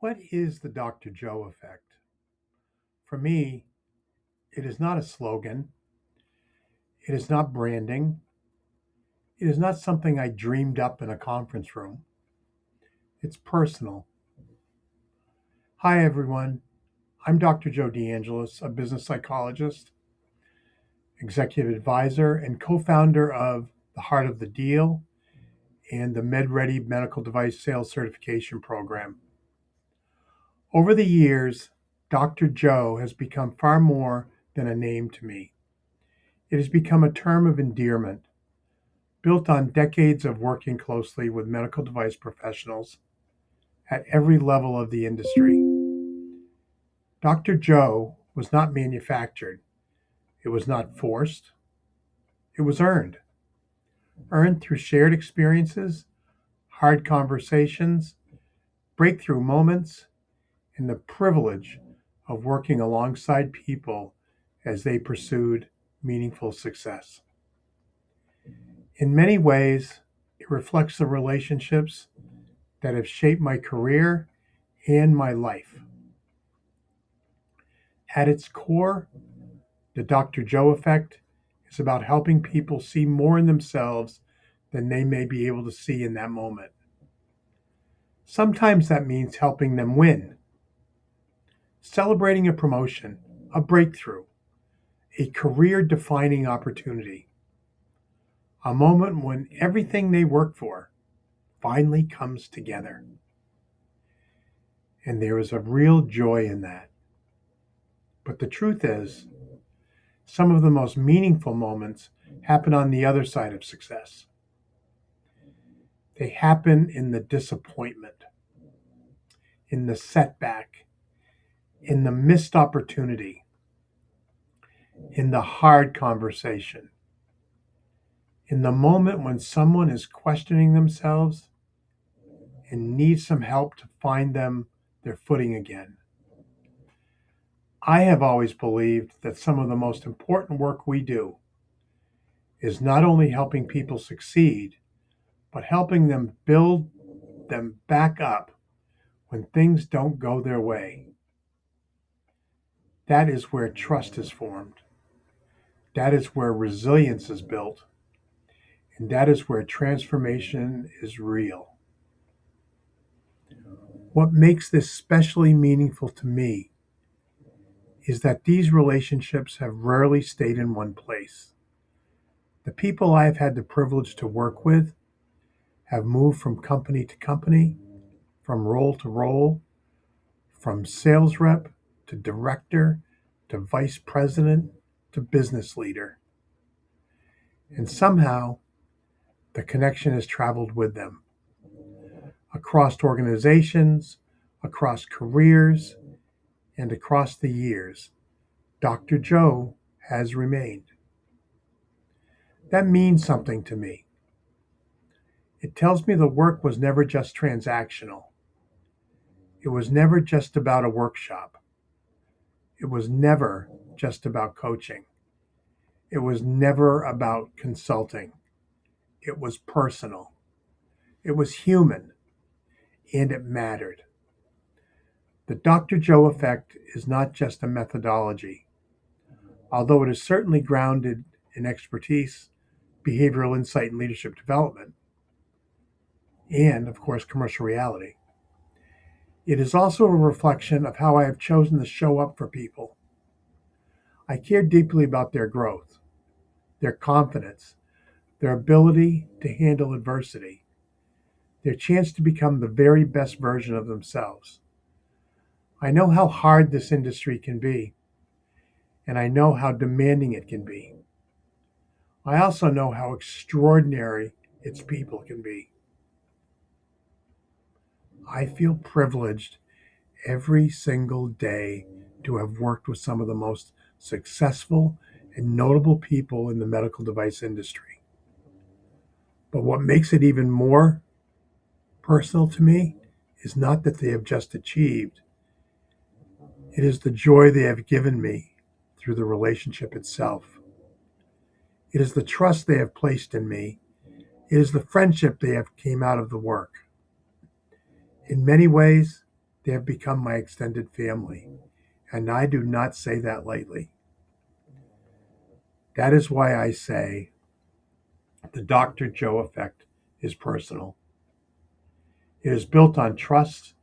What is the Dr. Joe effect? For me, it is not a slogan. It is not branding. It is not something I dreamed up in a conference room. It's personal. Hi, everyone. I'm Dr. Joe DeAngelis, a business psychologist, executive advisor, and co founder of The Heart of the Deal and the MedReady medical device sales certification program. Over the years, Dr. Joe has become far more than a name to me. It has become a term of endearment, built on decades of working closely with medical device professionals at every level of the industry. Dr. Joe was not manufactured. It was not forced. It was earned. Earned through shared experiences, hard conversations, breakthrough moments, and the privilege of working alongside people as they pursued meaningful success. In many ways, it reflects the relationships that have shaped my career and my life. At its core, the Dr. Joe effect is about helping people see more in themselves than they may be able to see in that moment. Sometimes that means helping them win, celebrating a promotion, a breakthrough, a career defining opportunity, a moment when everything they work for finally comes together. And there is a real joy in that. But the truth is, some of the most meaningful moments happen on the other side of success. They happen in the disappointment, in the setback, in the missed opportunity, in the hard conversation, in the moment when someone is questioning themselves and needs some help to find their footing again. I have always believed that some of the most important work we do is not only helping people succeed, but helping them build them back up when things don't go their way. That is where trust is formed. That is where resilience is built. And that is where transformation is real. What makes this especially meaningful to me is that these relationships have rarely stayed in one place. The people I've had the privilege to work with have moved from company to company, from role to role, from sales rep to director to vice president to business leader. And somehow the connection has traveled with them across organizations, across careers, and across the years. Dr. Joe has remained. That means something to me. It tells me the work was never just transactional. It was never just about a workshop. It was never just about coaching. It was never about consulting. It was personal. It was human, and it mattered. The Dr. Joe effect is not just a methodology, although it is certainly grounded in expertise, behavioral insight, and leadership development, and, of course, commercial reality. It is also a reflection of how I have chosen to show up for people. I care deeply about their growth, their confidence, their ability to handle adversity, their chance to become the very best version of themselves. I know how hard this industry can be, and I know how demanding it can be. I also know how extraordinary its people can be. I feel privileged every single day to have worked with some of the most successful and notable people in the medical device industry. But what makes it even more personal to me is not that they have just achieved, it is the joy they have given me through the relationship itself. It is the trust they have placed in me. It is the friendship they have came out of the work. In many ways, They have become my extended family, and I do not say that lightly. That is why I say the Dr. Joe effect is personal. It is built on trust,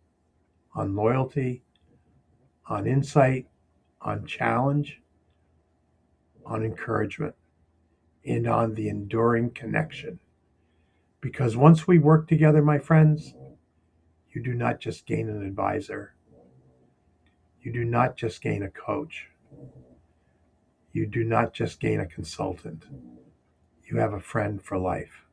on loyalty, on insight, on challenge, on encouragement, and on the enduring connection. Because once we work together, my friends, you do not just gain an advisor, you do not just gain a coach, you do not just gain a consultant, you have a friend for life.